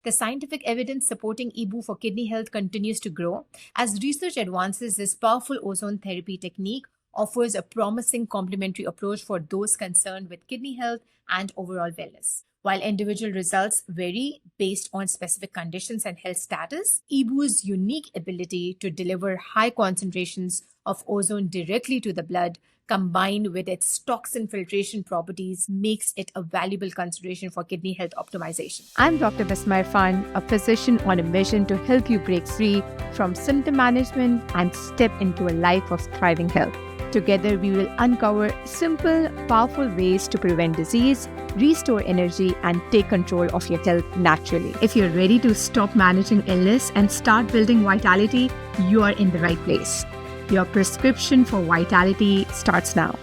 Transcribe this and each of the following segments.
The scientific evidence supporting EBOO for kidney health continues to grow. As research advances, this powerful ozone therapy technique offers a promising complementary approach for those concerned with kidney health and overall wellness. While individual results vary based on specific conditions and health status, EBOO's unique ability to deliver high concentrations of ozone directly to the blood, combined with its toxin filtration properties, makes it a valuable consideration for kidney health optimization. I'm Dr. Bismah Irfan, a physician on a mission to help you break free from symptom management and step into a life of thriving health. Together, we will uncover simple, powerful ways to prevent disease, restore energy, and take control of your health naturally. If you're ready to stop managing illness and start building vitality, you are in the right place. Your prescription for vitality starts now.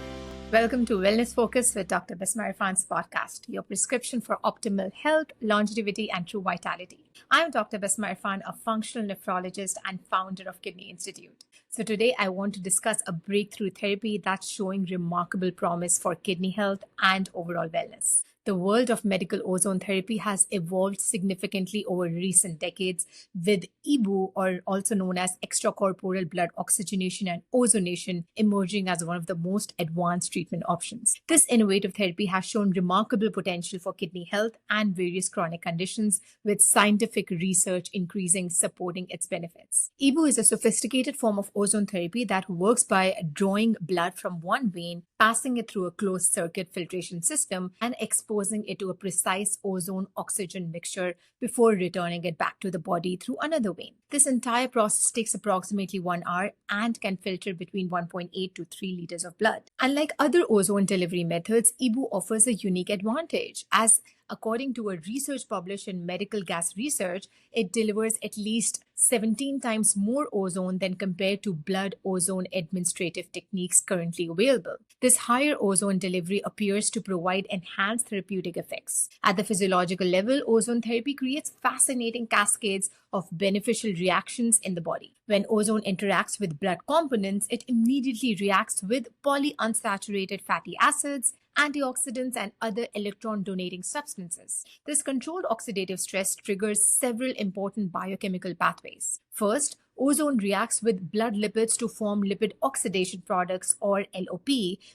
Welcome to Wellness Focus with Dr. Bismah Irfan's podcast, your prescription for optimal health, longevity, and true vitality. I'm Dr. Bismah Irfan, a functional nephrologist and founder of Kidney Institute. So today I want to discuss a breakthrough therapy that's showing remarkable promise for kidney health and overall wellness. The world of medical ozone therapy has evolved significantly over recent decades, with EBOO, or also known as extracorporeal blood oxygenation and ozonation, emerging as one of the most advanced treatment options. This innovative therapy has shown remarkable potential for kidney health and various chronic conditions, with scientific research increasing supporting its benefits. EBOO is a sophisticated form of ozone therapy that works by drawing blood from one vein, passing it through a closed-circuit filtration system, and exposing it to a precise ozone-oxygen mixture before returning it back to the body through another vein. This entire process takes approximately 1 hour and can filter between 1.8 to 3 liters of blood. Unlike other ozone delivery methods, EBOO offers a unique advantage, as according to a research published in Medical Gas Research, it delivers at least 17 times more ozone than compared to blood ozone administrative techniques currently available. This higher ozone delivery appears to provide enhanced therapeutic effects. At the physiological level, ozone therapy creates fascinating cascades of beneficial reactions in the body. When ozone interacts with blood components, it immediately reacts with polyunsaturated fatty acids, antioxidants, and other electron-donating substances. This controlled oxidative stress triggers several important biochemical pathways. First, ozone reacts with blood lipids to form lipid oxidation products, or LOP,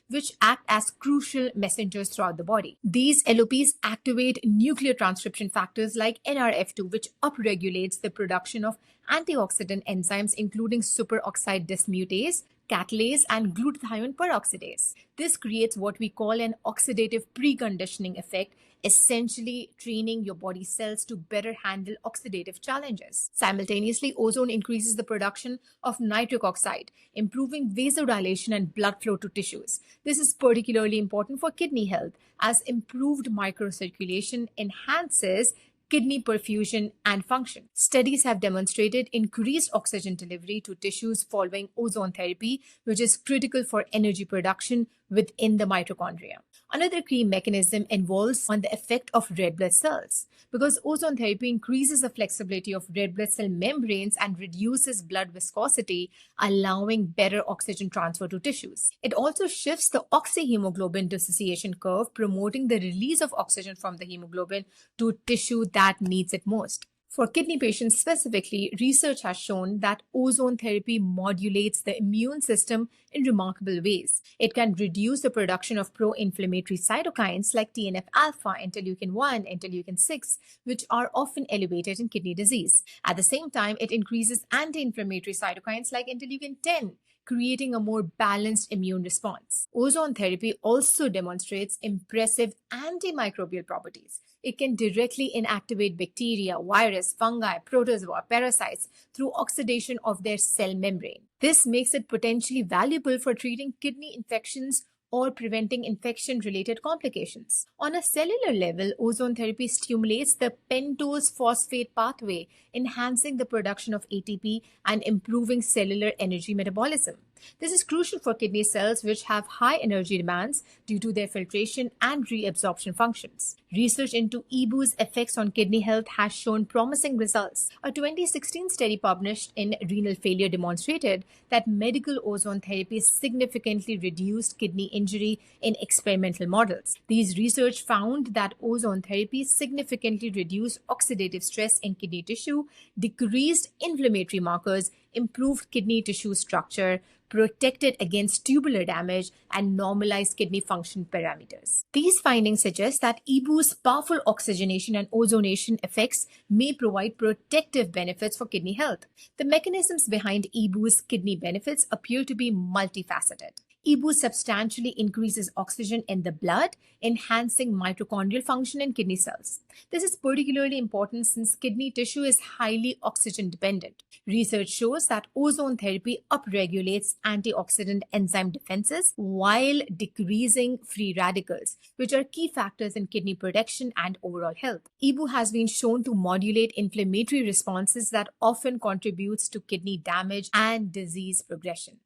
which act as crucial messengers throughout the body. These LOPs activate nuclear transcription factors like NRF2, which upregulates the production of antioxidant enzymes including superoxide dismutase, catalase, and glutathione peroxidase. This creates what we call an oxidative preconditioning effect, essentially training your body cells to better handle oxidative challenges. Simultaneously, ozone increases the production of nitric oxide, improving vasodilation and blood flow to tissues. This is particularly important for kidney health, as improved microcirculation enhances kidney perfusion and function. Studies have demonstrated increased oxygen delivery to tissues following ozone therapy, which is critical for energy production within the mitochondria. Another key mechanism involves on the effect of red blood cells, because ozone therapy increases the flexibility of red blood cell membranes and reduces blood viscosity, allowing better oxygen transfer to tissues. It also shifts the oxyhemoglobin dissociation curve, promoting the release of oxygen from the hemoglobin to tissue that needs it most. For kidney patients specifically, research has shown that ozone therapy modulates the immune system in remarkable ways. It can reduce the production of pro-inflammatory cytokines like TNF-alpha, interleukin-1, interleukin-6, which are often elevated in kidney disease. At the same time, it increases anti-inflammatory cytokines like interleukin-10, creating a more balanced immune response. Ozone therapy also demonstrates impressive antimicrobial properties. It can directly inactivate bacteria, virus, fungi, protozoa, parasites through oxidation of their cell membrane. This makes it potentially valuable for treating kidney infections or preventing infection-related complications. On a cellular level, ozone therapy stimulates the pentose phosphate pathway, enhancing the production of ATP and improving cellular energy metabolism. This is crucial for kidney cells which have high energy demands due to their filtration and reabsorption functions. Research into EBOO's effects on kidney health has shown promising results. A 2016 study published in Renal Failure demonstrated that medical ozone therapy significantly reduced kidney injury in experimental models. These research found that ozone therapy significantly reduced oxidative stress in kidney tissue, decreased inflammatory markers, improved kidney tissue structure, protected against tubular damage, and normalized kidney function parameters. These findings suggest that EBOO's powerful oxygenation and ozonation effects may provide protective benefits for kidney health. The mechanisms behind EBOO's kidney benefits appear to be multifaceted. EBOO substantially increases oxygen in the blood, enhancing mitochondrial function in kidney cells. This is particularly important since kidney tissue is highly oxygen dependent. Research shows that ozone therapy upregulates antioxidant enzyme defenses while decreasing free radicals, which are key factors in kidney protection and overall health. EBOO has been shown to modulate inflammatory responses that often contributes to kidney damage and disease progression.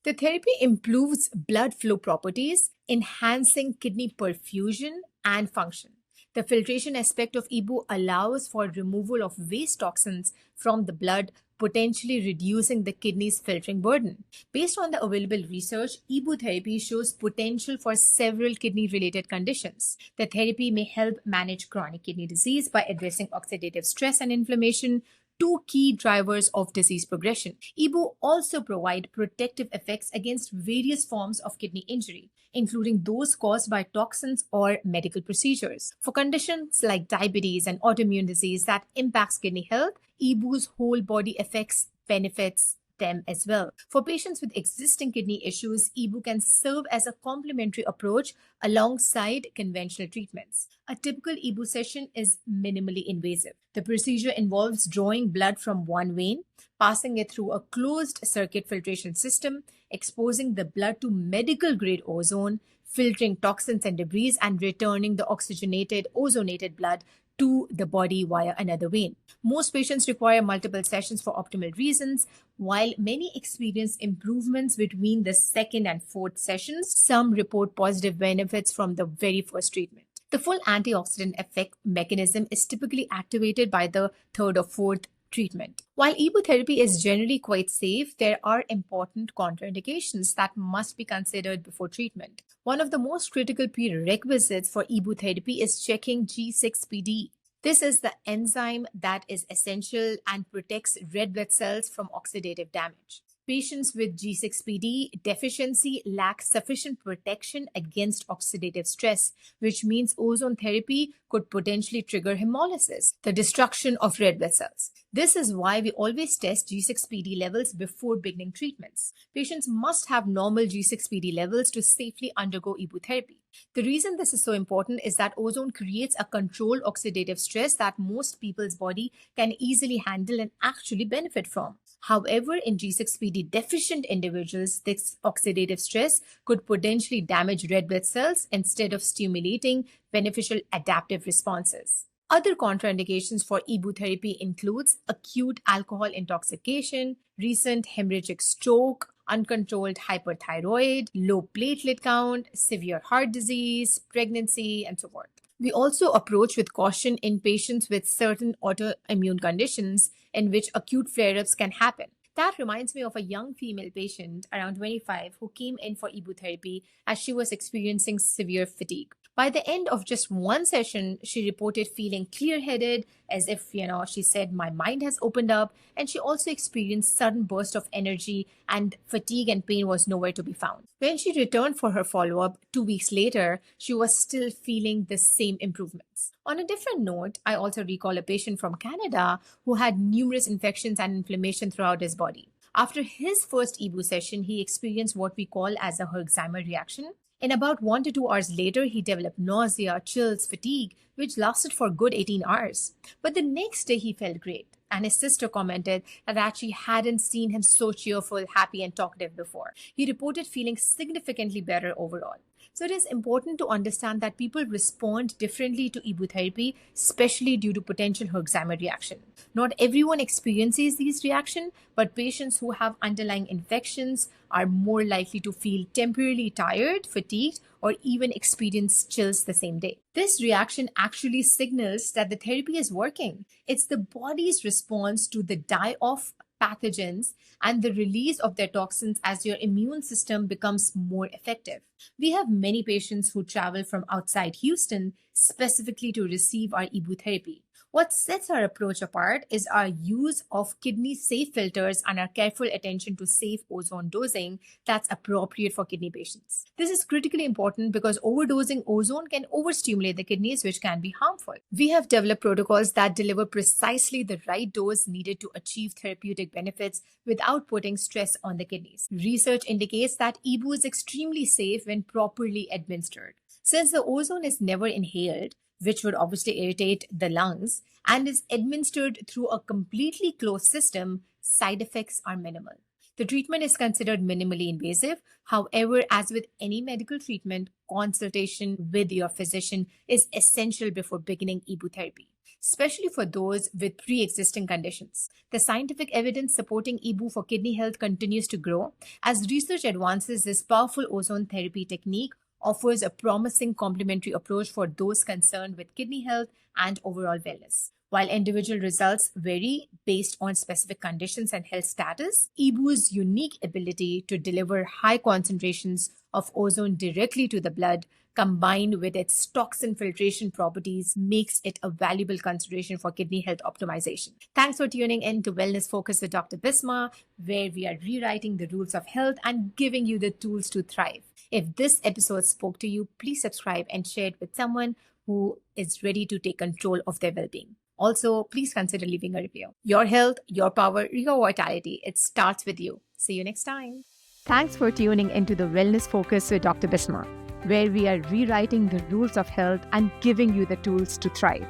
The therapy improves blood flow properties, enhancing kidney perfusion and function. The filtration aspect of EBOO allows for removal of waste toxins from the blood, potentially reducing the kidney's filtering burden. Based on the available research, EBOO therapy shows potential for several kidney-related conditions. The therapy may help manage chronic kidney disease by addressing oxidative stress and inflammation, two key drivers of disease progression. EBOO also provide protective effects against various forms of kidney injury, including those caused by toxins or medical procedures. For conditions like diabetes and autoimmune disease that impacts kidney health, EBOO's whole body effects benefits them as well. For patients with existing kidney issues, EBOO can serve as a complementary approach alongside conventional treatments. A typical EBOO session is minimally invasive. The procedure involves drawing blood from one vein, passing it through a closed circuit filtration system, exposing the blood to medical grade ozone, filtering toxins and debris, and returning the oxygenated, ozonated blood to the body via another vein. Most patients require multiple sessions for optimal reasons. While many experience improvements between the second and fourth sessions, some report positive benefits from the very first treatment. The full antioxidant effect mechanism is typically activated by the third or fourth treatment. While EBOO therapy is generally quite safe, there are important contraindications that must be considered before treatment. One of the most critical prerequisites for EBOO therapy is checking G6PD. This is the enzyme that is essential and protects red blood cells from oxidative damage. Patients with G6PD deficiency lack sufficient protection against oxidative stress, which means ozone therapy could potentially trigger hemolysis, the destruction of red blood cells. This is why we always test G6PD levels before beginning treatments. Patients must have normal G6PD levels to safely undergo EBOO therapy. The reason this is so important is that ozone creates a controlled oxidative stress that most people's body can easily handle and actually benefit from. However, in G6PD deficient individuals, this oxidative stress could potentially damage red blood cells instead of stimulating beneficial adaptive responses. Other contraindications for EBOO therapy includes acute alcohol intoxication, recent hemorrhagic stroke, uncontrolled hyperthyroid, low platelet count, severe heart disease, pregnancy, and so forth. We also approach with caution in patients with certain autoimmune conditions in which acute flare-ups can happen. That reminds me of a young female patient around 25 who came in for EBOO therapy as she was experiencing severe fatigue. By the end of just one session, she reported feeling clear-headed, as if, she said, my mind has opened up, and she also experienced sudden burst of energy, and fatigue and pain was nowhere to be found. When she returned for her follow-up 2 weeks later, she was still feeling the same improvements. On a different note, I also recall a patient from Canada who had numerous infections and inflammation throughout his body. After his first EBOO session, he experienced what we call as a Herxheimer reaction. In about 1 to 2 hours later, he developed nausea, chills, fatigue, which lasted for a good 18 hours. But the next day, he felt great. And his sister commented that she hadn't seen him so cheerful, happy, and talkative before. He reported feeling significantly better overall. So it is important to understand that people respond differently to EBOO therapy, especially due to potential Herxheimer reaction. Not everyone experiences these reactions, but patients who have underlying infections are more likely to feel temporarily tired, fatigued, or even experience chills the same day. This reaction actually signals that the therapy is working. It's the body's response to the die-off pathogens and the release of their toxins as your immune system becomes more effective. We have many patients who travel from outside Houston specifically to receive our EBOO therapy. What sets our approach apart is our use of kidney-safe filters and our careful attention to safe ozone dosing that's appropriate for kidney patients. This is critically important because overdosing ozone can overstimulate the kidneys, which can be harmful. We have developed protocols that deliver precisely the right dose needed to achieve therapeutic benefits without putting stress on the kidneys. Research indicates that EBOO is extremely safe when properly administered. Since the ozone is never inhaled, which would obviously irritate the lungs, and is administered through a completely closed system, side effects are minimal. The treatment is considered minimally invasive. However, as with any medical treatment, consultation with your physician is essential before beginning EBOO therapy, especially for those with pre-existing conditions. The scientific evidence supporting EBOO for kidney health continues to grow. As research advances, this powerful ozone therapy technique offers a promising complementary approach for those concerned with kidney health and overall wellness. While individual results vary based on specific conditions and health status, EBOO's unique ability to deliver high concentrations of ozone directly to the blood, combined with its toxin filtration properties, makes it a valuable consideration for kidney health optimization. Thanks for tuning in to Wellness Focus with Dr. Bismah, where we are rewriting the rules of health and giving you the tools to thrive. If this episode spoke to you, please subscribe and share it with someone who is ready to take control of their well-being. Also, please consider leaving a review. Your health, your power, your vitality. It starts with you. See you next time. Thanks for tuning into the Wellness Focus with Dr. Bismah, where we are rewriting the rules of health and giving you the tools to thrive.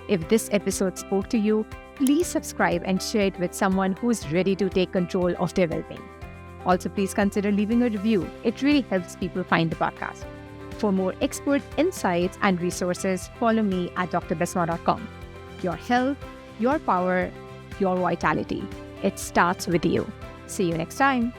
If this episode spoke to you, please subscribe and share it with someone who is ready to take control of their well-being. Also, please consider leaving a review. It really helps people find the podcast. For more expert insights and resources, follow me at drbismah.com. Your health, your power, your vitality. It starts with you. See you next time.